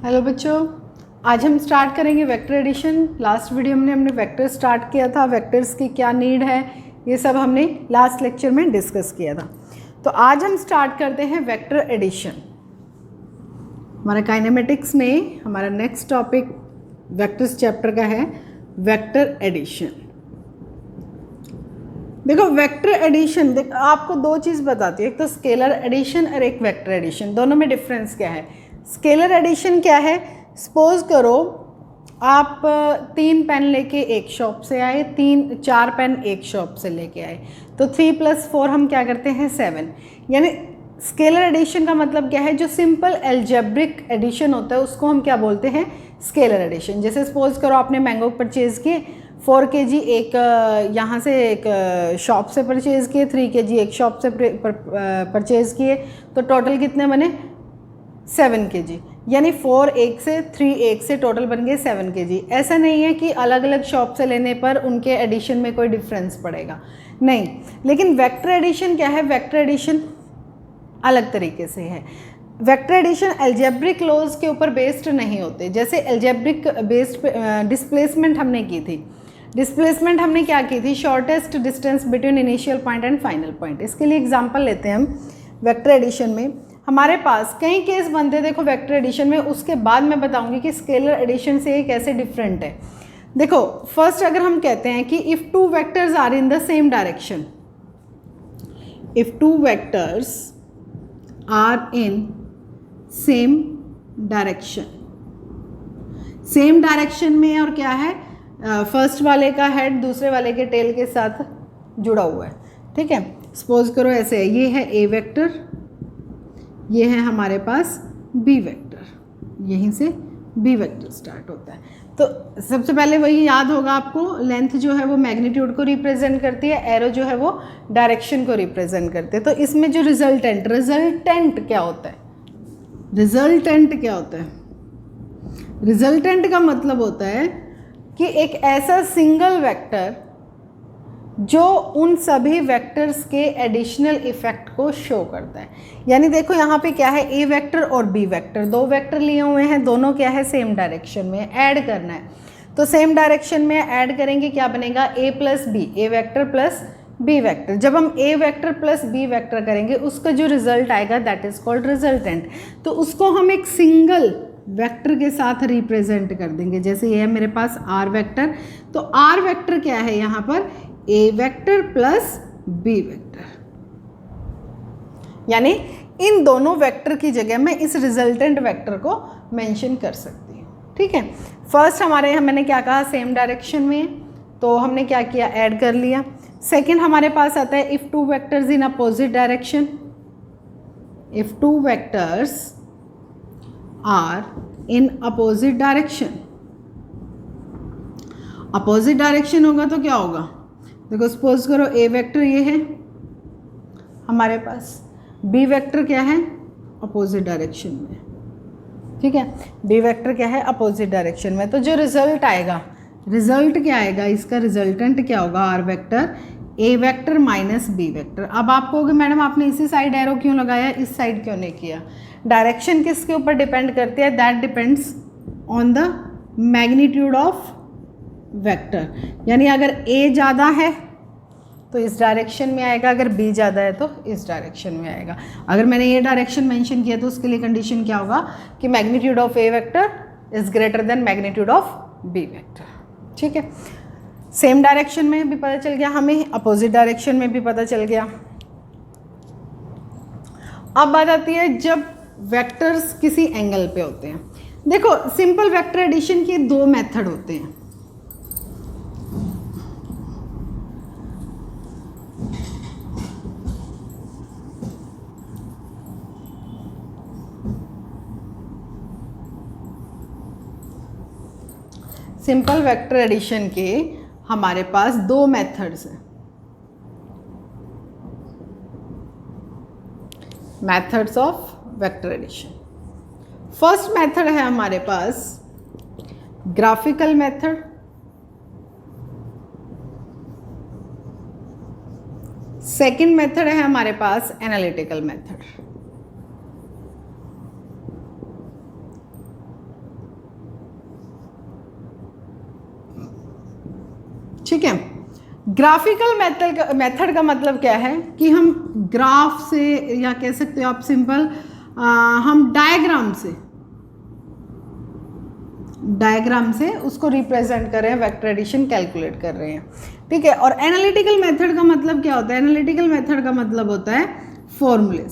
Hello बच्चों, आज हम स्टार्ट करेंगे वेक्टर एडिशन। लास्ट वीडियो में हमने वेक्टर स्टार्ट किया था, वेक्टर्स की क्या नीड है ये सब हमने लास्ट लेक्चर में डिस्कस किया था। तो आज हम स्टार्ट करते हैं वेक्टर एडिशन। हमारा काइनेमेटिक्स में हमारा नेक्स्ट टॉपिक वेक्टर्स चैप्टर का है वेक्टर एडिशन। देखो वेक्टर एडिशन आपको दो चीज़ बताती है, एक तो स्केलर एडिशन और एक वेक्टर एडिशन। दोनों में डिफरेंस क्या है? स्केलर एडिशन क्या है? सपोज करो आप 3 पेन लेके एक शॉप से आए, 4 पेन एक शॉप से लेके आए, तो 3 + 4 हम क्या करते हैं 7। यानी स्केलर एडिशन का मतलब क्या है? जो सिंपल एल्जेब्रिक एडिशन होता है उसको हम क्या बोलते हैं? Scalar addition. जैसे सपोज करो आपने मैंगो परचेज़ किए 4 kg एक यहाँ से एक शॉप से परचेज़ किए, 3 kg एक शॉप से परचेज़ किए, तो टोटल कितने बने? 7 kg। यानी 4 एक से 3 एक से टोटल बन गए 7 kg। ऐसा नहीं है कि अलग अलग शॉप से लेने पर उनके एडिशन में कोई डिफरेंस पड़ेगा, नहीं। लेकिन वेक्टर एडिशन क्या है? वेक्टर एडिशन अलग तरीके से है। वेक्टर एडिशन एल्जेब्रिक लॉज के ऊपर बेस्ड नहीं होते। जैसे एल्जेब्रिक बेस्ड डिस्प्लेसमेंट हमने की थी। डिस्प्लेसमेंट हमने क्या की थी? Shortest distance between initial point and final point. इसके लिए एग्जांपल लेते हैं हम। वेक्टर एडिशन में हमारे पास कई केस बनते हैं, देखो वेक्टर एडिशन में। उसके बाद मैं बताऊंगी कि स्केलर एडिशन से ये कैसे डिफरेंट है। देखो फर्स्ट अगर हम कहते हैं कि if 2 vectors are in the same direction, if 2 vectors are in same direction, same direction में और क्या है? फर्स्ट वाले का हेड दूसरे वाले के टेल के साथ जुड़ा हुआ है, ठीक है। सपोज करो ऐसे है, ये है ए वेक्टर, ये है हमारे पास बी वेक्टर, यहीं से बी वेक्टर स्टार्ट होता है। तो सबसे पहले वही याद होगा आपको, लेंथ जो है वो मैग्नीट्यूड को रिप्रेजेंट करती है, एरो जो है वो डायरेक्शन को रिप्रेजेंट करते हैं। तो इसमें जो रिजल्टेंट क्या होता है? रिजल्टेंट क्या होता है? रिजल्टेंट का मतलब होता है कि एक ऐसा सिंगल वेक्टर जो उन सभी वेक्टर्स के एडिशनल इफेक्ट को शो करता है। यानी देखो यहाँ पे क्या है? ए वेक्टर और बी वेक्टर, 2 वेक्टर लिए हुए हैं, दोनों क्या है? सेम डायरेक्शन में ऐड करना है। तो सेम डायरेक्शन में ऐड करेंगे, क्या बनेगा? ए प्लस बी, ए वेक्टर प्लस बी वेक्टर। जब हम ए वेक्टर प्लस बी वेक्टर करेंगे उसका जो रिजल्ट आएगा दैट इज कॉल्ड रिजल्टेंट। तो उसको हम एक सिंगल वेक्टर के साथ रिप्रेजेंट कर देंगे। जैसे ये है मेरे पास आर वेक्टर, तो आर वेक्टर क्या है यहाँ पर? ए वेक्टर प्लस बी वेक्टर। यानी इन दोनों वेक्टर की जगह मैं इस रिजल्टेंट वेक्टर को मेंशन कर सकती हूँ, ठीक है। फर्स्ट मैंने क्या कहा? सेम डायरेक्शन में, तो हमने क्या किया? ऐड कर लिया। सेकेंड हमारे पास आता है if 2 vectors in opposite direction, if 2 vectors are in opposite direction. Opposite direction होगा तो क्या होगा? देखो सपोज करो ए वेक्टर ये है हमारे पास, बी वेक्टर क्या है? अपोजिट डायरेक्शन में, ठीक है। बी वेक्टर क्या है? अपोजिट डायरेक्शन में। तो जो रिजल्ट आएगा, रिजल्ट क्या आएगा? इसका रिजल्टेंट क्या होगा? R vector A vector minus B vector. अब आप कहोगे मैडम आपने इसी साइड एरो क्यों लगाया, इस साइड क्यों नहीं किया? डायरेक्शन किसके ऊपर डिपेंड करती है? That depends on the magnitude of vector. यानी अगर ए ज़्यादा है तो इस डायरेक्शन में आएगा, अगर बी ज़्यादा है तो इस डायरेक्शन में आएगा। अगर मैंने ये डायरेक्शन मेंशन किया तो उसके लिए कंडीशन क्या होगा कि magnitude of A vector is greater than magnitude of B vector, ठीक है। सेम डायरेक्शन में भी पता चल गया हमें, अपोजिट डायरेक्शन में भी पता चल गया। अब बात आती है जब वेक्टर्स किसी एंगल पे होते हैं। देखो सिंपल वेक्टर एडिशन के 2 मेथड होते हैं। सिंपल वेक्टर एडिशन के हमारे पास 2 मेथड्स हैं। Methods of vector addition. First method है हमारे पास ग्राफिकल मेथड, सेकंड मेथड है हमारे पास एनालिटिकल मेथड। ठीक है। ग्राफिकल मेथड का मतलब क्या है कि हम ग्राफ से, या कह सकते हो आप सिंपल, हम डायग्राम से उसको रिप्रेजेंट कर रहे हैं, वेक्टर एडिशन कैलकुलेट कर रहे हैं, ठीक है। और एनालिटिकल मेथड का मतलब क्या होता है? एनालिटिकल मेथड का मतलब होता है फॉर्मूले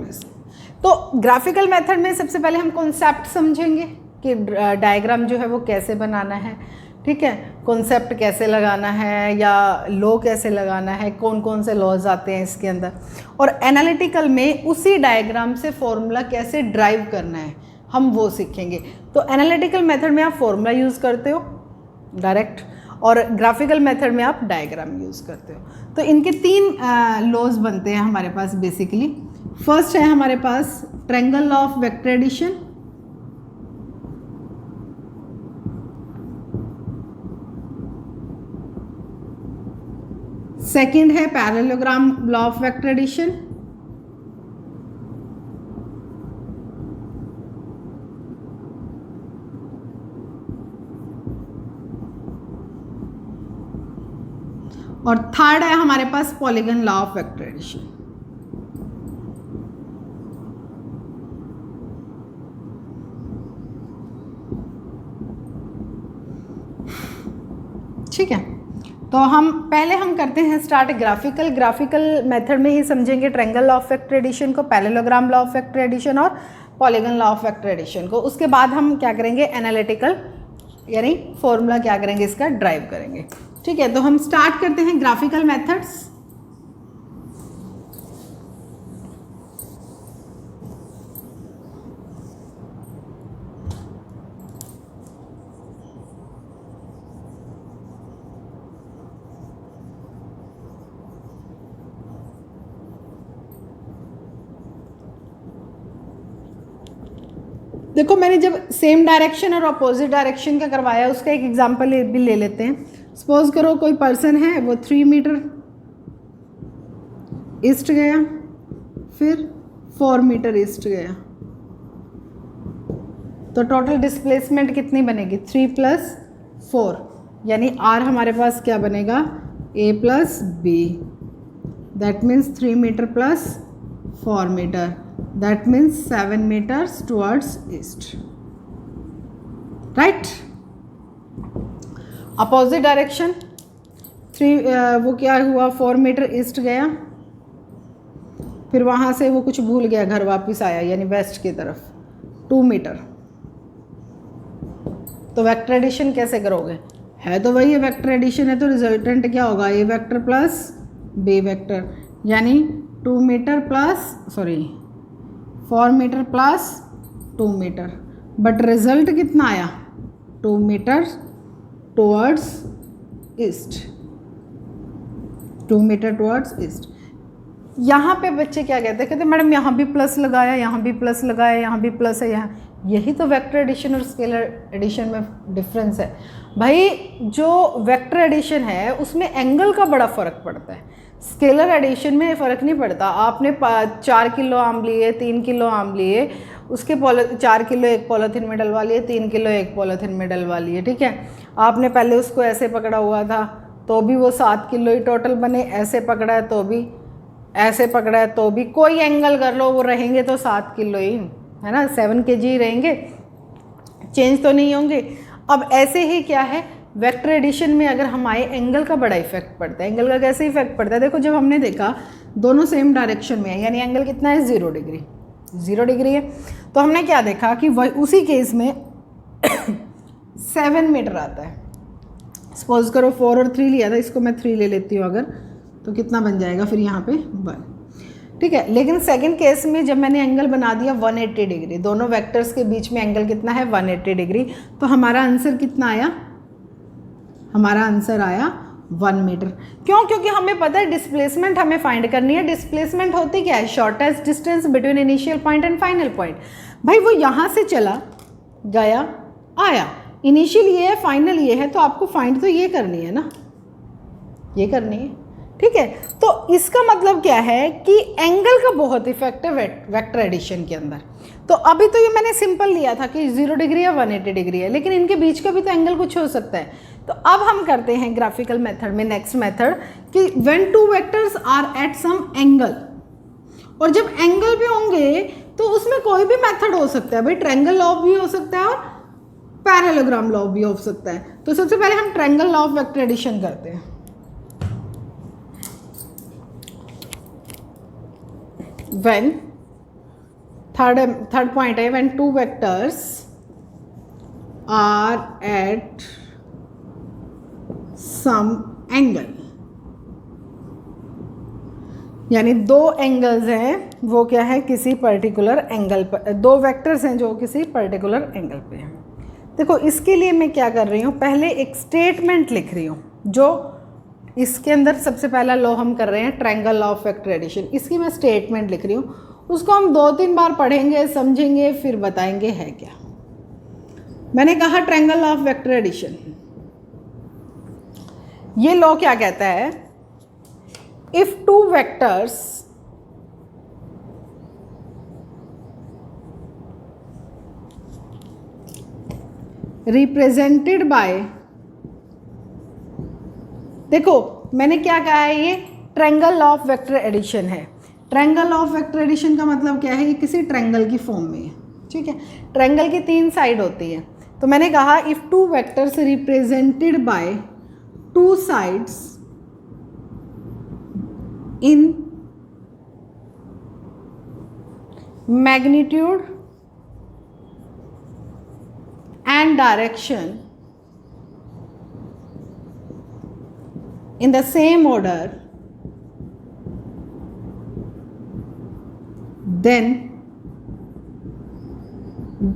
से। तो ग्राफिकल मेथड में सबसे पहले हम कॉन्सेप्ट समझेंगे कि डायग्राम जो है वो कैसे बनाना है, ठीक है, कॉन्सेप्ट कैसे लगाना है या लॉ कैसे लगाना है, कौन कौन से लॉज आते हैं इसके अंदर। और एनालिटिकल में उसी डायग्राम से फॉर्मूला कैसे ड्राइव करना है हम वो सीखेंगे। तो एनालिटिकल मेथड में आप फॉर्मूला यूज़ करते हो डायरेक्ट, और ग्राफिकल मेथड में आप डायग्राम यूज़ करते हो। तो इनके 3 लॉज बनते हैं हमारे पास बेसिकली। फर्स्ट है हमारे पास triangle law of vector addition, second है parallelogram law of vector addition, और थर्ड है हमारे पास polygon law of vector addition. ठीक है, तो हम करते हैं स्टार्ट ग्राफिकल मेथड में ही समझेंगे triangle law of vector addition को, parallelogram law of vector addition और polygon law of vector addition को। उसके बाद हम क्या करेंगे? एनालिटिकल यानी फॉर्मूला क्या करेंगे इसका ड्राइव करेंगे। ठीक है, तो हम स्टार्ट करते हैं ग्राफिकल मेथड्स। देखो, मैंने जब सेम डायरेक्शन और अपोजिट डायरेक्शन का करवाया उसका एक एग्जांपल भी ले लेते हैं। सपोज करो कोई पर्सन है, वो 3 मीटर ईस्ट गया, फिर 4 मीटर ईस्ट गया, तो टोटल डिस्प्लेसमेंट कितनी बनेगी? 3 + 4, यानी आर हमारे पास क्या बनेगा? a + b, that means 3 metre + 4 metre, that means 7 meters towards east, right? Opposite direction 3 वो क्या हुआ? 4 मीटर ईस्ट गया, फिर वहाँ से वो कुछ भूल गया, घर वापस आया, यानी वेस्ट की तरफ 2 मीटर। तो वेक्टर एडिशन कैसे करोगे? है तो वही वेक्टर एडिशन है, तो रिजल्टेंट क्या होगा? a वेक्टर + b वेक्टर, यानी 2 metre + 4 metre + 2 metre, but result कितना आया? 2 metre towards east, 2 metre towards east. यहाँ पे बच्चे क्या कहते हैं? कहते मैडम यहाँ भी प्लस लगाया, यहाँ भी प्लस लगाया, यहाँ भी प्लस है, यहाँ। यही तो वेक्टर एडिशन और स्केलर एडिशन में डिफरेंस है भाई। जो वेक्टर एडिशन है उसमें एंगल का बड़ा फ़र्क पड़ता है, स्केलर एडिशन में फ़र्क नहीं पड़ता। आपने 4 किलो आम लिए, 3 किलो आम लिए, उसके 4 किलो एक पॉलीथीन में डलवा लिए, 3 किलो एक पॉलीथीन में डलवा लिए, ठीक है। आपने पहले उसको ऐसे पकड़ा हुआ था तो भी वो 7 किलो ही टोटल बने, ऐसे पकड़ा है तो भी, ऐसे पकड़ा है तो भी, कोई एंगल कर लो वो रहेंगे तो 7 किलो ही, है ना, 7 kg ही रहेंगे, चेंज तो नहीं होंगे। अब ऐसे ही क्या है, वेक्टर एडिशन में अगर हम आए, एंगल का बड़ा इफेक्ट पड़ता है। एंगल का कैसे इफेक्ट पड़ता है? देखो, जब हमने देखा दोनों सेम डायरेक्शन में है, यानी एंगल कितना है? 0 डिग्री, 0 डिग्री है, तो हमने क्या देखा कि वही उसी केस में 7 मीटर आता है। सपोज करो 4 और 3 लिया था, इसको मैं 3 ले लेती हूँ अगर, तो कितना बन जाएगा फिर यहाँ पे 1, ठीक है। लेकिन सेकंड केस में जब मैंने एंगल बना दिया 180 डिग्री, दोनों वेक्टर्स के बीच में एंगल कितना है? 180 डिग्री, तो हमारा आंसर कितना आया? हमारा आंसर आया 1 मीटर। क्यों? क्योंकि हमें पता है डिस्प्लेसमेंट हमें फाइंड करनी है। डिस्प्लेसमेंट होती क्या है? Shortest distance between initial point and final point. भाई वो यहाँ से चला गया आया, इनिशियल ये है, फाइनल ये है, तो आपको फाइंड तो ये करनी है ना, ये करनी है। ठीक है, तो इसका मतलब क्या है कि एंगल का बहुत इफेक्ट है वेक्टर एडिशन के अंदर। तो अभी तो ये मैंने सिंपल लिया था कि 0 डिग्री या 180 डिग्री है, लेकिन इनके बीच का भी तो एंगल कुछ हो सकता है। तो अब हम करते हैं ग्राफिकल मेथड में नेक्स्ट मेथड कि when two vectors are at some angle, और जब एंगल पे होंगे तो उसमें कोई भी मेथड हो सकता है भाई, ट्रायंगल लॉ भी हो सकता है और पैरेललोग्राम लॉ भी हो सकता है। तो सबसे पहले हम triangle law of vector addition करते हैं। when third point है when two vectors are at some angle, यानी दो एंगल्स हैं, वो क्या है, किसी पर्टिकुलर एंगल पर, दो वेक्टर्स हैं जो किसी पर्टिकुलर एंगल पे हैं। देखो इसके लिए मैं क्या कर रही हूँ, पहले एक स्टेटमेंट लिख रही हूँ, जो इसके अंदर सबसे पहला लॉ हम कर रहे हैं triangle law of vector addition, इसकी मैं स्टेटमेंट लिख रही हूँ। उसको हम 2-3 बार पढ़ेंगे, समझेंगे, फिर बताएंगे है क्या। मैंने कहा triangle law of vector addition, ये लॉ क्या कहता है, if two vectors represented by, देखो मैंने क्या कहा है, ये triangle law of vector addition है। Triangle law of vector addition का मतलब क्या है, ये किसी ट्रायंगल की फॉर्म में है, ठीक है। ट्रायंगल की 3 साइड होती है, तो मैंने कहा if two vectors represented bye 2 sides in magnitude and direction in the same order, then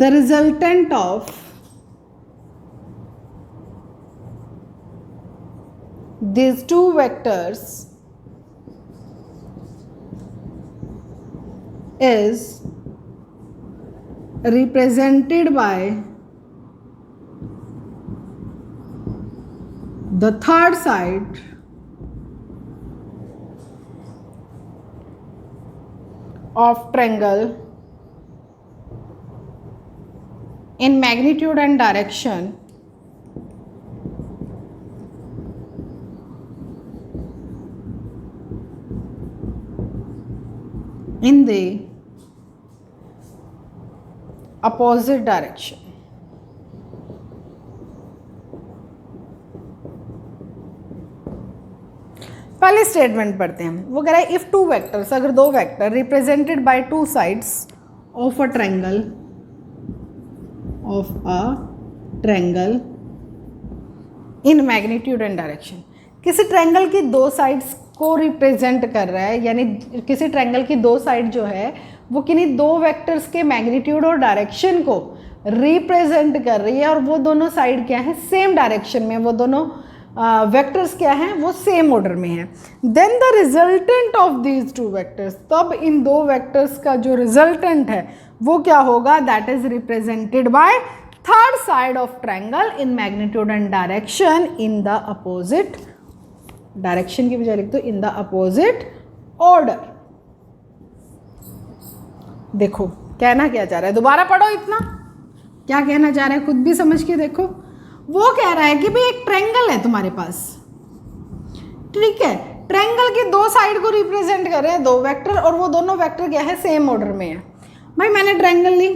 the resultant of these two vectors is represented by the third side of triangle in magnitude and direction in the opposite direction। पहले statement पढ़ते हैं, वो कह रहा है if two vectors, अगर दो vector represented by 2 sides of a triangle in magnitude and direction, किसी ट्रायंगल की 2 साइड्स को रिप्रेजेंट कर रहा है, यानी किसी ट्रायंगल की 2 साइड जो है वो किन्हीं 2 वेक्टर्स के मैग्नीट्यूड और डायरेक्शन को रिप्रेजेंट कर रही है, और वो दोनों साइड क्या है, सेम डायरेक्शन में, वो दोनों वेक्टर्स क्या हैं, वो सेम ऑर्डर में है। Then the resultant of these 2 vectors, तब इन 2 वेक्टर्स का जो रिजल्टेंट है वो क्या होगा, that is represented by third side of triangle in magnitude and direction in the opposite, direction की बजाय लिख दो इन द अपोजिट ऑर्डर। देखो कहना क्या चाह रहा है, दोबारा पढ़ो, इतना क्या कहना चाह रहा है खुद भी समझ के देखो। वो कह रहा है कि भाई एक ट्रायंगल है तुम्हारे पास, ठीक है, ट्रायंगल की 2 साइड को रिप्रेजेंट कर रहे हैं 2 वेक्टर, और वो दोनों वेक्टर क्या है, सेम ऑर्डर में है। भाई मैंने ट्रायंगल ली,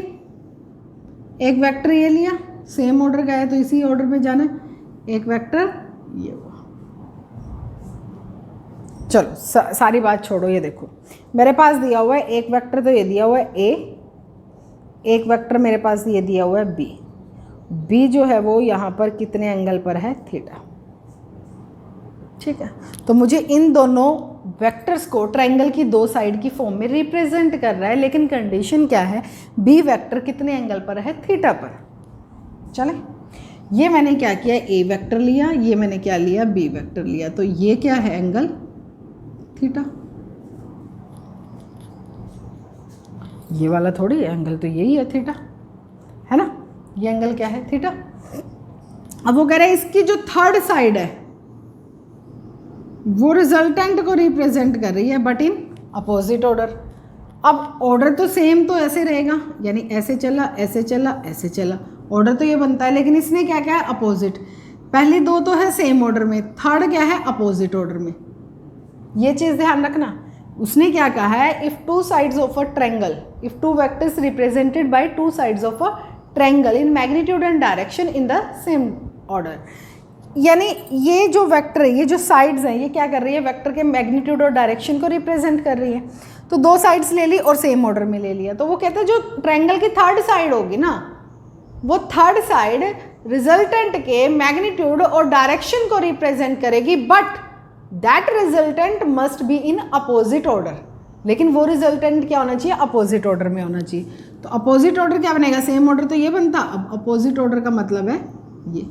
एक वेक्टर ये लिया, सेम ऑर्डर का है तो इसी ऑर्डर में जाना है, एक वेक्टर ये हुआ। चलो सारी बात छोड़ो, ये देखो मेरे पास दिया हुआ है एक वेक्टर, तो ये दिया हुआ है ए, एक वेक्टर मेरे पास ये दिया हुआ है बी। बी जो है वो यहाँ पर कितने एंगल पर है, थीटा, ठीक है। तो मुझे इन दोनों वेक्टर्स को ट्रायंगल की 2 साइड की फॉर्म में रिप्रेजेंट कर रहा है, लेकिन कंडीशन क्या है, बी वेक्टर कितने एंगल पर है, थीटा पर। चले, ये मैंने क्या किया, ए वेक्टर लिया, ये मैंने क्या लिया, बी वेक्टर लिया, तो ये क्या है, एंगल थीटा। ये वाला थोड़ी एंगल, तो यही है थीटा, है ना, ये एंगल क्या है, थीटा। अब वो कह रहे हैं इसकी जो थर्ड साइड है, वो रिजल्टेंट को रिप्रेजेंट कर रही है बट इन अपोजिट ऑर्डर। अब ऑर्डर तो सेम तो ऐसे रहेगा, यानी ऐसे चला ऐसे चला ऐसे चला, ऑर्डर तो ये बनता है, लेकिन इसने क्या क्या है अपोजिट। पहली दो तो है सेम ऑर्डर में, थर्ड क्या है अपोजिट ऑर्डर में, ये चीज़ ध्यान रखना। उसने क्या कहा है, if two sides of a triangle, if two vectors represented by two sides of a triangle in magnitude and direction in the same order, यानी ये जो वेक्टर है, ये जो साइड्स हैं, ये क्या कर रही है, वेक्टर के मैग्नीट्यूड और डायरेक्शन को रिप्रेजेंट कर रही है। तो दो साइड्स ले ली और सेम ऑर्डर में ले लिया, तो वो कहते हैं जो ट्रायंगल की थर्ड साइड होगी ना, वो थर्ड साइड रिजल्टेंट के मैग्नीट्यूड और डायरेक्शन को रिप्रेजेंट करेगी, but that resultant must be in opposite order. लेकिन वो रिजल्टेंट क्या होना चाहिए, अपोजिट ऑर्डर में होना चाहिए। तो अपोजिट ऑर्डर क्या बनेगा, सेम ऑर्डर तो ये बनता, अब अपोजिट ऑर्डर का मतलब है ये,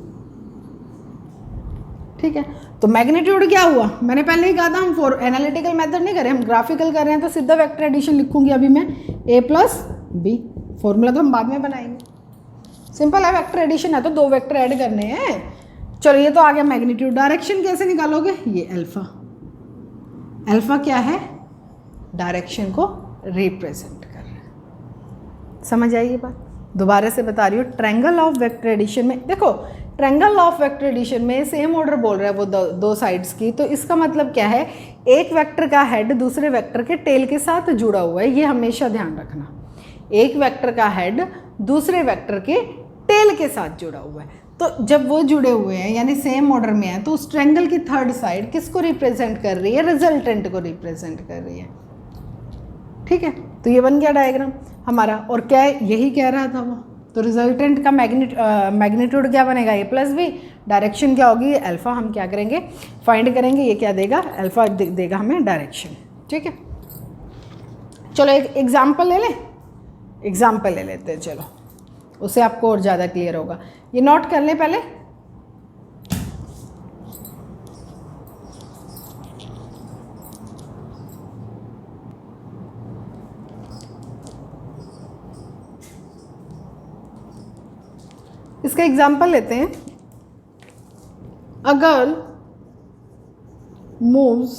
ठीक है। तो मैग्नीट्यूड क्या हुआ, मैंने पहले ही कहा था हम फॉर एनालिटिकल मेथड नहीं कर रहे, हम ग्राफिकल कर रहे हैं, तो सीधा वेक्टर एडिशन लिखूंगी अभी मैं a प्लस बी, फॉर्मूला तो हम बाद में बनाएंगे, सिंपल है, वेक्टर एडिशन है तो दो वेक्टर ऐड करने हैं। चलो ये तो आ गया मैग्नीट्यूड। डायरेक्शन कैसे निकालोगे, ये अल्फा, अल्फा क्या है, डायरेक्शन को रिप्रेजेंट कर रहा है। समझ आई ये बात, दोबारा से बता रही हूँ। ट्रायंगल ऑफ वेक्टर एडिशन में देखो, ट्रायंगल ऑफ वेक्टर एडिशन में सेम ऑर्डर बोल रहा है वो दो साइड्स की, तो इसका मतलब क्या है, एक वेक्टर का हेड दूसरे वेक्टर के टेल के साथ जुड़ा हुआ है, ये हमेशा ध्यान रखना। एक वेक्टर का हेड दूसरे वेक्टर के टेल के साथ जुड़ा हुआ है, तो जब वो जुड़े हुए हैं यानी सेम ऑर्डर में है, तो उस ट्रायंगल की थर्ड साइड किसको रिप्रेजेंट कर रही है, रिजल्टेंट को रिप्रेजेंट कर रही है, ठीक है। तो ये बन गया डायग्राम हमारा, और क्या यही कह रहा था वो, तो रिजल्टेंट का मैग्नीट्यूड क्या बनेगा, ए प्लस बी, डायरेक्शन क्या होगी, अल्फा, हम क्या करेंगे फाइंड करेंगे, ये क्या देगा, अल्फा देगा हमें डायरेक्शन, ठीक है। चलो एक एग्जाम्पल ले लें, एग्जाम्पल ले लेते हैं, चलो उससे आपको और ज़्यादा क्लियर होगा। ये नोट कर लें पहले, इसका एग्जाम्पल लेते हैं। A girl moves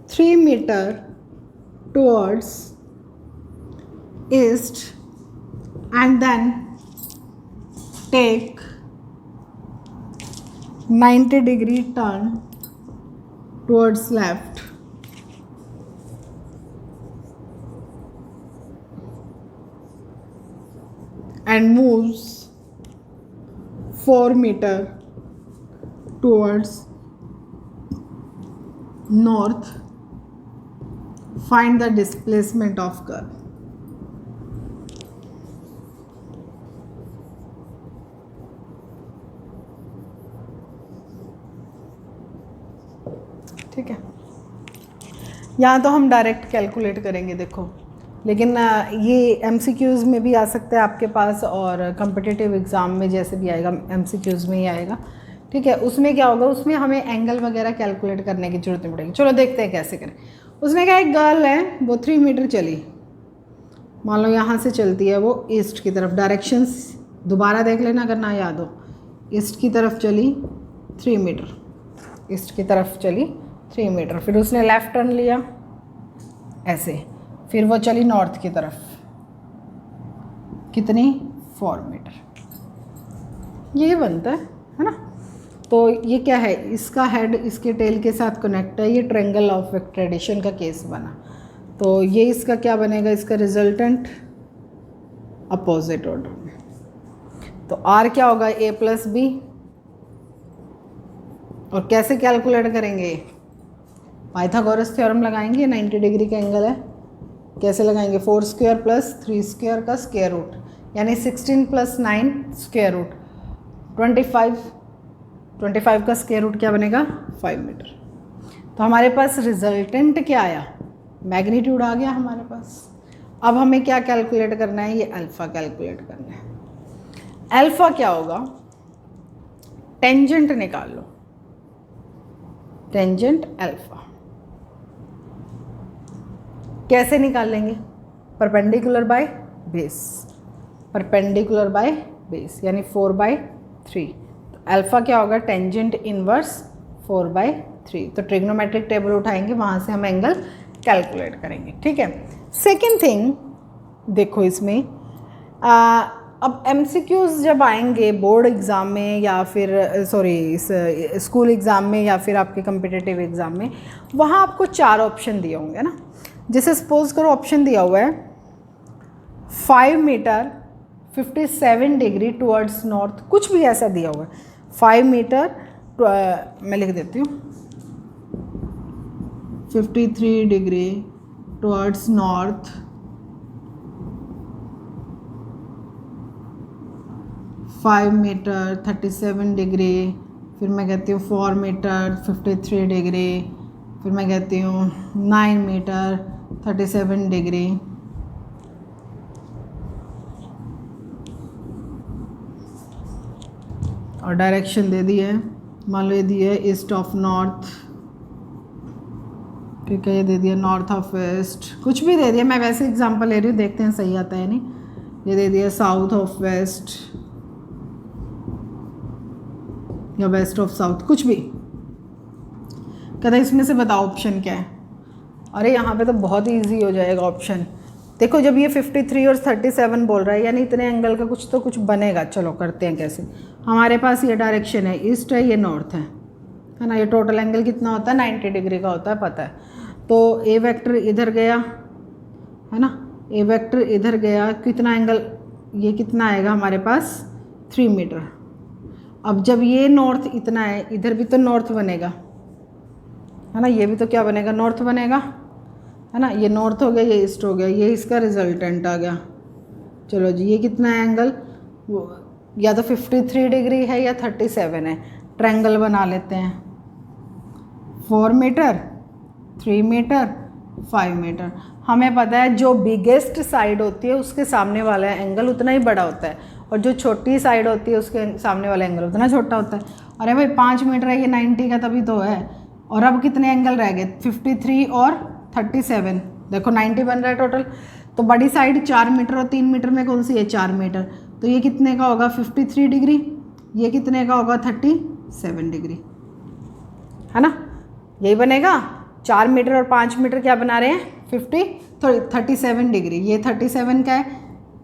3 metre towards east and then take 90-degree turn towards left, and moves 4 meter towards north. Find the displacement of curve. ठीक है, यहाँ तो हम डायरेक्ट कैलकुलेट करेंगे देखो, लेकिन ये एमसीक्यूज़ में भी आ सकता है आपके पास, और कम्पिटिटिव एग्ज़ाम में जैसे भी आएगा एमसीक्यूज़ में ही आएगा, ठीक है। उसमें क्या होगा, उसमें हमें एंगल वगैरह कैलकुलेट करने की जरूरत नहीं पड़ेगी। चलो देखते हैं कैसे करें। उसने कहा एक गर्ल है, वो 3 मीटर चली, मान लो यहाँ से चलती है वो ईस्ट की तरफ, डायरेक्शंस दोबारा देख लेना अगर ना याद हो, ईस्ट की तरफ चली 3 मीटर, ईस्ट की तरफ चली 3 मीटर, फिर उसने लेफ़्ट टर्न लिया ऐसे, फिर वो चली नॉर्थ की तरफ, कितनी 4 मीटर, ये बनता है ना। तो ये क्या है, इसका हेड इसके टेल के साथ कनेक्ट है, ये ट्रायंगल ऑफ वेक्टर एडिशन का केस बना। तो ये इसका क्या बनेगा, इसका रिजल्टेंट अपोजिट ऑर्डर में। तो आर क्या होगा, ए प्लस बी, और कैसे कैलकुलेट करेंगे, पाइथागोरस थ्योरम लगाएंगे, 90 डिग्री का एंगल है, कैसे लगाएंगे, 4 स्क्वायर प्लस 3 स्क्वायर का स्क्वायर रूट, यानी 16 प्लस 9 स्क्वायर रूट 25 का स्क्वायर रूट क्या बनेगा 5 मीटर। तो हमारे पास रिजल्टेंट क्या आया, मैग्नीट्यूड आ गया हमारे पास। अब हमें क्या कैलकुलेट करना है, ये अल्फ़ा कैलकुलेट करना है। अल्फ़ा क्या होगा, टेंजेंट निकाल लो, टेंजेंट अल्फ़ा कैसे निकालेंगे, perpendicular by base, perpendicular by base यानी 4/3। तो अल्फ़ा क्या होगा, टेंजेंट इनवर्स 4/3। तो ट्रिग्नोमेट्रिक टेबल उठाएंगे, वहाँ से हम एंगल कैलकुलेट करेंगे। ठीक है। सेकेंड थिंग देखो इसमें अब MCQs जब आएंगे बोर्ड एग्ज़ाम में या फिर इस स्कूल एग्ज़ाम में या फिर आपके कम्पिटिटिव एग्ज़ाम में, वहाँ आपको 4 ऑप्शन दिए होंगे ना। जैसे सपोज करो ऑप्शन दिया हुआ है 5 मीटर 57 डिग्री टुवर्ड्स नॉर्थ, कुछ भी ऐसा दिया हुआ है 5 मीटर, मैं लिख देती हूँ 53 degree towards north, 5 metre 37 degree, फिर मैं कहती हूँ 4 मीटर 53 डिग्री, फिर मैं कहती हूँ 9 मीटर 37 डिग्री। और डायरेक्शन दे दी है, मान लो ये दी है ईस्ट ऑफ नॉर्थ, ठीक है, ये दे दिया नॉर्थ ऑफ वेस्ट, कुछ भी दे दिया, मैं वैसे एग्जांपल ले रही हूँ, देखते हैं सही आता है नहीं। ये दे दिया साउथ ऑफ वेस्ट या वेस्ट ऑफ साउथ, कुछ भी। कहता है इसमें से बताओ ऑप्शन क्या है। अरे यहाँ पे तो बहुत ही ईजी हो जाएगा ऑप्शन। देखो जब ये 53 और 37 बोल रहा है, यानी इतने एंगल का कुछ तो कुछ बनेगा। चलो करते हैं कैसे। हमारे पास ये डायरेक्शन है ईस्ट है, ये नॉर्थ है ना। ये टोटल एंगल कितना होता है 90 डिग्री का होता है, पता है। तो ए वेक्टर इधर गया है ना, ए वेक्टर इधर गया, कितना एंगल, ये कितना आएगा हमारे पास 3 मीटर। अब जब ये नॉर्थ इतना है, इधर भी तो नॉर्थ बनेगा है ना, ये भी तो क्या बनेगा नॉर्थ बनेगा है ना। ये नॉर्थ हो गया, ये ईस्ट हो गया, ये इसका रिजल्टेंट आ गया। चलो जी, ये कितना है एंगल, या तो 53 डिग्री है या 37 है। ट्रायंगल बना लेते हैं 4 मीटर 3 मीटर 5 मीटर। हमें पता है जो बिगेस्ट साइड होती है उसके सामने वाला एंगल उतना ही बड़ा होता है, और जो छोटी साइड होती है उसके सामने वाला एंगल उतना छोटा होता है। अरे भाई 5 मीटर है, ये 90 का तभी तो है। और अब कितने एंगल रह गए 53 और 37, देखो 90 बन रहा है टोटल। तो बड़ी साइड 4 मीटर और 3 मीटर में कौन सी है 4 मीटर, तो ये कितने का होगा 53 डिग्री, ये कितने का होगा 37 डिग्री है ना। यही बनेगा। 4 मीटर और 5 मीटर क्या बना रहे हैं 37 डिग्री। ये 37 का है,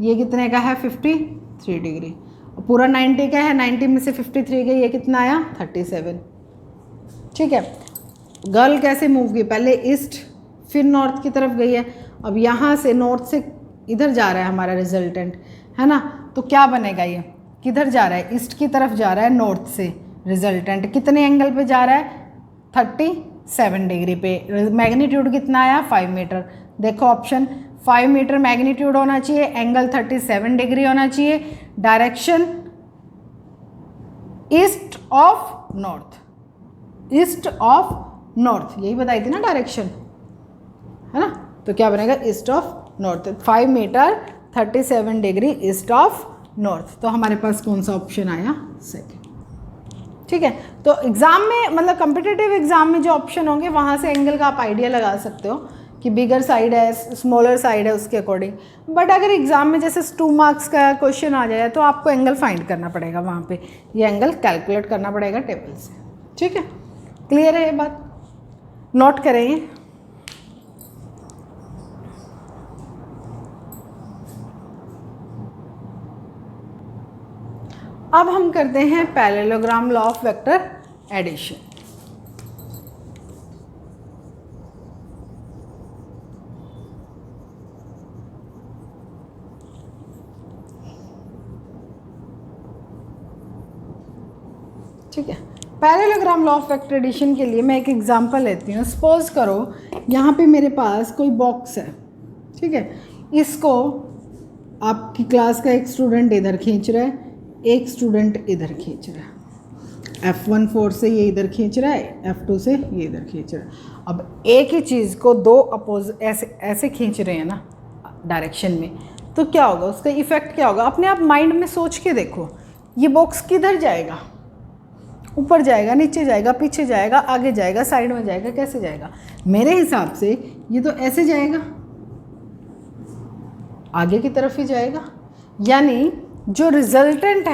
ये कितने का है 53 डिग्री। पूरा 90 का है, 90 में से 53 का ये कितना आया 37। ठीक है। गर्ल कैसे मूव की, पहले ईस्ट फिर नॉर्थ की तरफ गई है। अब यहाँ से नॉर्थ से इधर जा रहा है हमारा रिजल्टेंट है ना, तो क्या बनेगा, ये किधर जा रहा है ईस्ट की तरफ जा रहा है नॉर्थ से। रिजल्टेंट कितने एंगल पे जा रहा है 37 डिग्री पे। मैग्नीट्यूड कितना आया 5 मीटर। देखो ऑप्शन 5 मीटर मैग्नीट्यूड होना चाहिए, एंगल 37 डिग्री होना चाहिए, direction east of north, east of north, यही बताई थी ना डायरेक्शन है ना। तो क्या बनेगा east of north, 5 metre 37 degree east of north. तो हमारे पास कौन सा ऑप्शन आया सेकंड। ठीक है। तो एग्ज़ाम में मतलब कम्पिटिटिव एग्ज़ाम में जो ऑप्शन होंगे वहाँ से एंगल का आप आइडिया लगा सकते हो कि बिगर साइड है स्मॉलर साइड है उसके अकॉर्डिंग। बट अगर एग्ज़ाम में जैसे 2 मार्क्स का क्वेश्चन आ जाए तो आपको एंगल फाइंड करना पड़ेगा, वहाँ पे ये एंगल कैलकुलेट करना पड़ेगा टेबल से। ठीक है, क्लियर है ये बात, नोट करें। अब हम करते हैं parallelogram law of vector addition. ठीक है, parallelogram law of vector addition के लिए मैं एक एग्जांपल लेती हूँ। सपोज करो यहाँ पे मेरे पास कोई बॉक्स है, ठीक है, इसको आपकी क्लास का एक स्टूडेंट इधर खींच रहा है, एक स्टूडेंट इधर खींच रहा है। F1 फोर्स से ये इधर खींच रहा है, F2 से ये इधर खींच रहा है। अब एक ही चीज़ को दो अपोज ऐसे खींच रहे हैं ना डायरेक्शन में, तो क्या होगा, उसका इफेक्ट क्या होगा, अपने आप माइंड में सोच के देखो। ये बॉक्स किधर जाएगा, ऊपर जाएगा, नीचे जाएगा, पीछे जाएगा, आगे जाएगा, साइड में जाएगा, कैसे जाएगा? मेरे हिसाब से ये तो ऐसे जाएगा, आगे की तरफ ही जाएगा। यानी जो रिजल्टेंट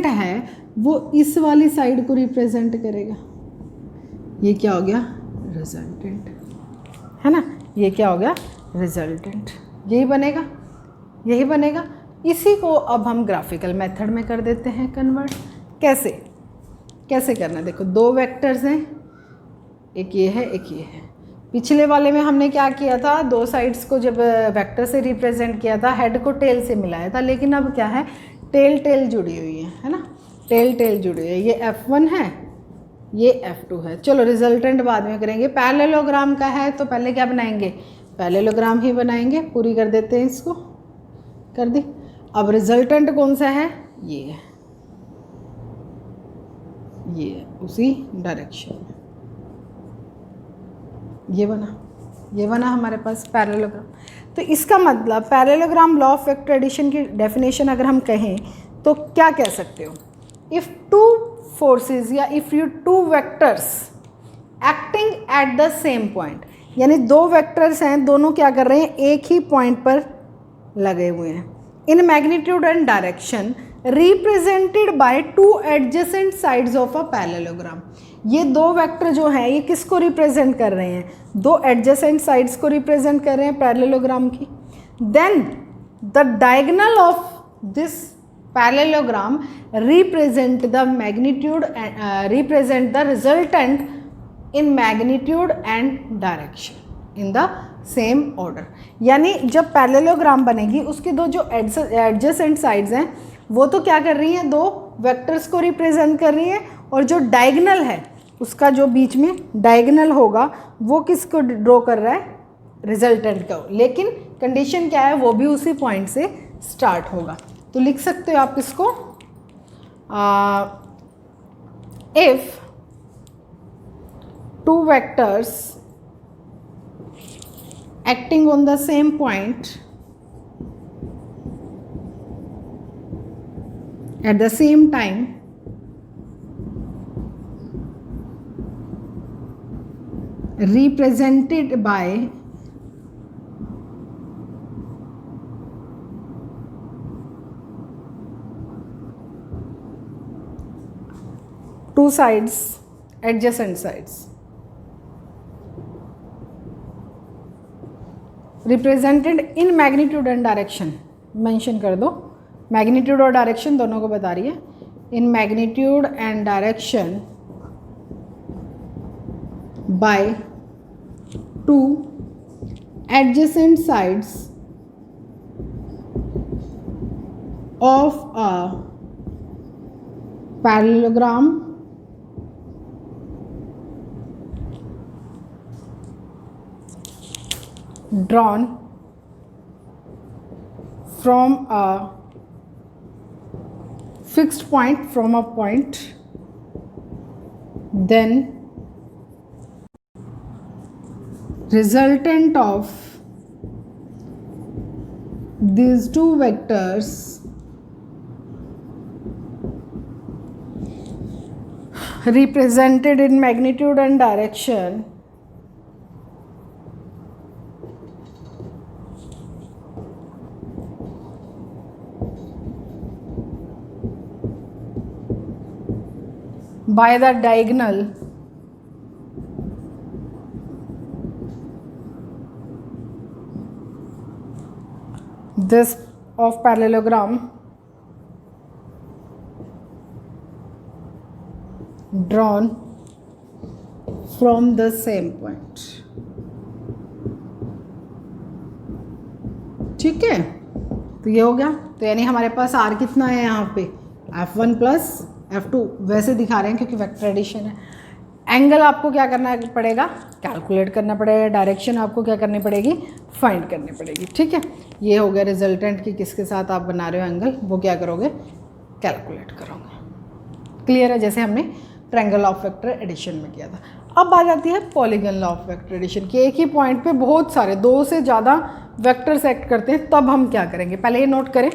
है वो इस वाली साइड को रिप्रेजेंट करेगा। ये क्या हो गया? रिजल्टेंट, है ना? ये क्या हो गया? रिजल्टेंट। यही बनेगा, यही बनेगा। इसी को अब हम ग्राफिकल मेथड में कर देते हैं कन्वर्ट। कैसे कैसे करना है? देखो, दो वेक्टर्स हैं, एक ये है, एक ये है। पिछले वाले में हमने क्या किया था? दो साइड्स को जब वेक्टर से रिप्रेजेंट किया था, हेड को टेल से मिलाया था। लेकिन अब क्या है? टेल टेल जुड़ी हुई है ना? टेल टेल जुड़ी हुई है। ये F1 है, ये F2 है। चलो रिजल्टेंट बाद में करेंगे। पैरेललोग्राम का है तो पहले क्या बनाएंगे? पैरेललोग्राम ही बनाएंगे। पूरी कर देते हैं इसको, कर दी। अब रिजल्टेंट कौन सा है? ये है, ये उसी डायरेक्शन में। ये बना हमारे पास पैरेललोग्राम। तो इसका मतलब parallelogram law of vector addition की डेफिनेशन अगर हम कहें तो क्या कह सकते हो? इफ़ टू फोर्सेस या if you two vectors acting at the same point, यानी दो वेक्टर्स हैं, दोनों क्या कर रहे हैं? एक ही पॉइंट पर लगे हुए हैं। इन magnitude and direction represented by two adjacent sides of a parallelogram. ये दो वेक्टर जो हैं ये किसको रिप्रेजेंट कर रहे हैं? दो एडजेसेंट साइड्स को रिप्रेजेंट कर रहे हैं पैरेललोग्राम की। Then the diagonal of this parallelogram represent the magnitude represent the resultant in magnitude and direction in the same order. यानी जब पैरेललोग्राम बनेगी उसकी दो जो एडजेसेंट साइड्स हैं वो तो क्या कर रही हैं? दो वेक्टर्स को रिप्रेजेंट कर रही हैं। और जो डायगोनल है उसका जो बीच में डायगोनल होगा वो किसको ड्रॉ कर रहा है? रिजल्टेंट का। लेकिन कंडीशन क्या है? वो भी उसी पॉइंट से स्टार्ट होगा। तो लिख सकते हो आप इसको, if two vectors acting on the same point at the same time represented by two sides, adjacent sides, represented in magnitude and direction, mention कर दो। मैग्नीट्यूड और डायरेक्शन दोनों को बता रही है। इन magnitude and direction by two adjacent sides of a parallelogram drawn from a fixed point, from a point, then resultant of these two vectors represented in magnitude and direction by the diagonal this of parallelogram drawn from the same point। ठीक है, तो ये हो गया। तो यानी हमारे पास R कितना है यहाँ पे? F1 प्लस F2 वैसे दिखा रहे हैं क्योंकि वेक्टर एडिशन है। एंगल आपको क्या करना पड़ेगा? कैलकुलेट करना पड़ेगा। डायरेक्शन आपको क्या करनी पड़ेगी? फाइंड करनी पड़ेगी। ठीक है, ये हो गया रिजल्टेंट की किसके साथ आप बना रहे हो एंगल, वो क्या करोगे? कैलकुलेट करोगे। क्लियर है? जैसे हमने ट्रायंगल ऑफ वेक्टर एडिशन में किया था। अब आ जाती है polygon law of vector addition की। एक ही पॉइंट पे बहुत सारे, दो से ज़्यादा वेक्टर्स एक्ट करते हैं, तब हम क्या करेंगे? पहले ये नोट करें।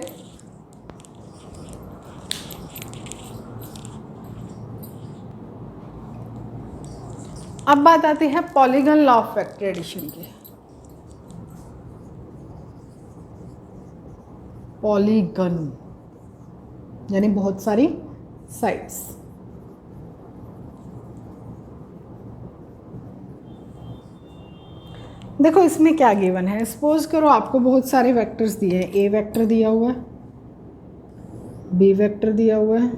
अब बात आती है polygon law of vector addition की। पॉलीगन यानी बहुत सारी साइड्स। देखो इसमें क्या गिवन है, सपोज करो आपको बहुत सारे वेक्टर्स दिए हैं, ए वेक्टर दिया हुआ है, बी वेक्टर दिया हुआ है,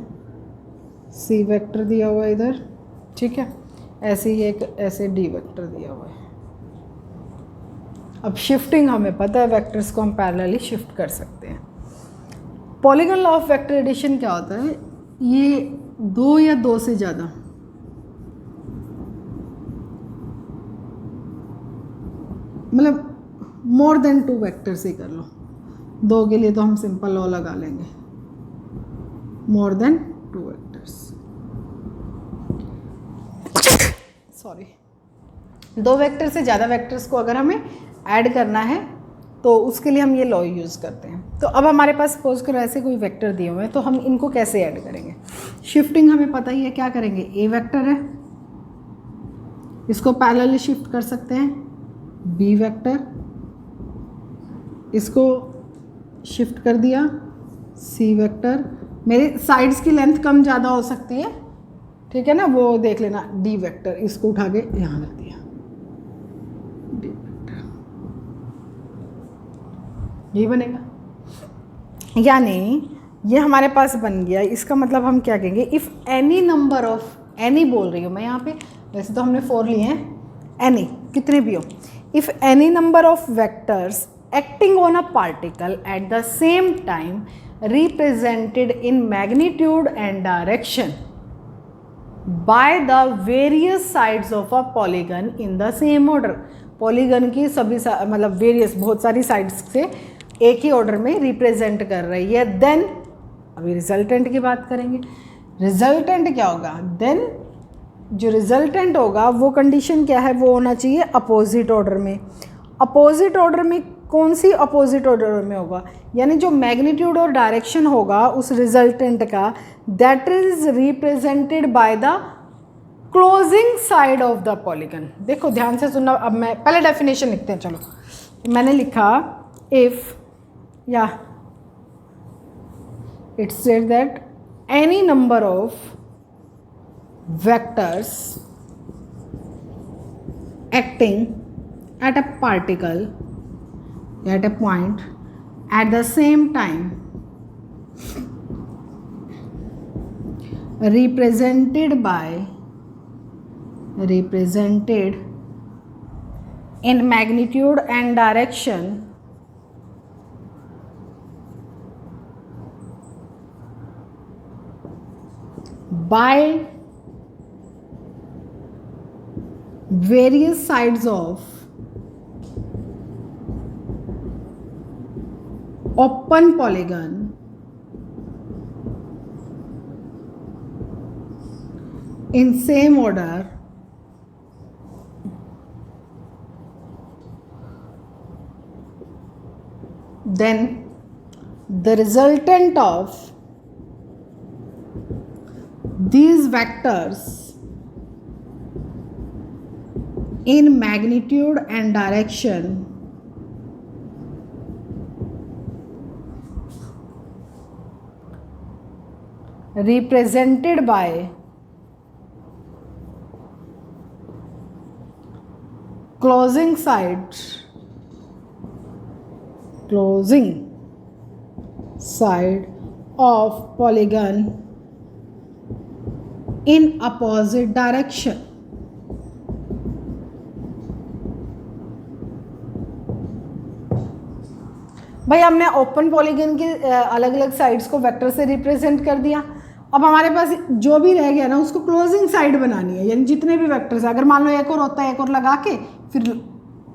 सी वेक्टर दिया हुआ है इधर, ठीक है, ऐसे ही एक ऐसे डी वेक्टर दिया हुआ है। अब शिफ्टिंग हमें पता है, वेक्टर्स को हम पैरेलली शिफ्ट कर सकते हैं। Polygon law of vector addition क्या होता है, ये दो या दो से ज़्यादा मतलब मोर देन टू वेक्टर से कर लो, दो के लिए तो हम सिंपल लॉ लगा लेंगे, more than two vectors, sorry, दो वेक्टर से ज़्यादा वेक्टर्स को अगर हमें ऐड करना है तो उसके लिए हम ये लॉ यूज़ करते हैं। तो अब हमारे पास सपोज करो ऐसे कोई वेक्टर दिए हुए हैं, तो हम इनको कैसे ऐड करेंगे। शिफ्टिंग हमें पता ही है, क्या करेंगे, ए वेक्टर है, इसको पैरेलली शिफ्ट कर सकते हैं, बी वेक्टर, इसको शिफ्ट कर दिया, सी वेक्टर, मेरी साइड्स की लेंथ कम ज़्यादा हो सकती है, ठीक है ना, वो देख लेना, डी वेक्टर, इसको उठा के यहाँ रख दिया, डी वेक्टर, ये बनेगा। यानी ये हमारे पास बन गया। इसका मतलब हम क्या कहेंगे, if any number of, any बोल रही हूँ मैं यहाँ पे, वैसे तो हमने 4 लिए हैं, एनी कितने भी हो, if any number of vectors acting on a particle at the same time represented in magnitude and direction by the various sides of a polygon in the same order। Polygon की सभी मतलब various बहुत सारी sides से एक ही order में represent कर रही है। देन अभी रिजल्टेंट की बात करेंगे। रिजल्टेंट क्या होगा, देन जो रिजल्टेंट होगा वो कंडीशन क्या है, वो होना चाहिए अपोजिट ऑर्डर में। अपोजिट ऑर्डर में कौन सी अपोजिट ऑर्डर में होगा, यानी जो मैग्नीट्यूड और डायरेक्शन होगा उस रिजल्टेंट का, that is represented by the closing side of the polygon. देखो ध्यान से सुनना, अब मैं पहले डेफिनेशन लिखते हैं। चलो मैंने लिखा इफ या it said that any number of vectors acting at a particle at a point at the same time represented in magnitude and direction by various sides of open polygon in same order then the resultant of these vectors in magnitude and direction represented by closing side of polygon in opposite direction। भाई हमने open polygon के अलग अलग sides को vector से represent कर दिया। अब हमारे पास जो भी रह गया ना उसको क्लोजिंग साइड बनानी है, यानी जितने भी वेक्टर्स, अगर मान लो एक और होता है एक और लगा के फिर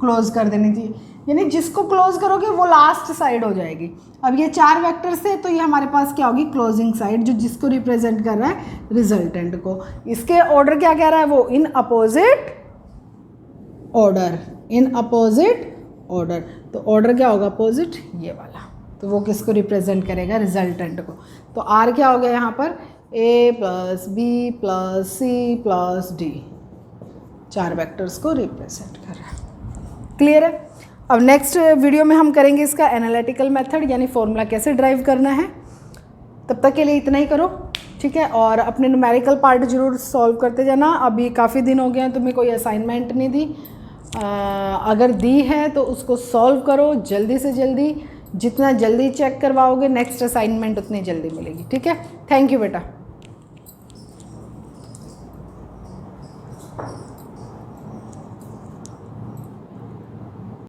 क्लोज कर देनी चाहिए, यानी जिसको क्लोज करोगे वो लास्ट साइड हो जाएगी। अब ये 4 वेक्टर्स है तो ये हमारे पास क्या होगी, क्लोजिंग साइड, जो जिसको रिप्रेजेंट कर रहा है रिजल्टेंट को। इसके ऑर्डर क्या कह रहा है, वो in opposite order, in opposite order. तो ऑर्डर क्या होगा, अपोजिट, ये वाला, तो वो किसको रिप्रेजेंट करेगा, रिजल्टेंट को। तो आर क्या हो गया यहाँ पर, A plus B plus C plus D, 4 vectors को रिप्रेजेंट कर रहा है। क्लियर है। अब नेक्स्ट वीडियो में हम करेंगे इसका एनालिटिकल मेथड, यानी फॉर्मूला कैसे ड्राइव करना है। तब तक के लिए इतना ही करो। ठीक है। और अपने न्यूमेरिकल पार्ट जरूर सॉल्व करते जाना। अभी काफ़ी दिन हो गए हैं तुम्हें कोई असाइनमेंट नहीं दी, अगर दी है तो उसको सॉल्व करो जल्दी से जल्दी। जितना जल्दी चेक करवाओगे नेक्स्ट असाइनमेंट उतनी जल्दी मिलेगी। ठीक है, थैंक यू बेटा।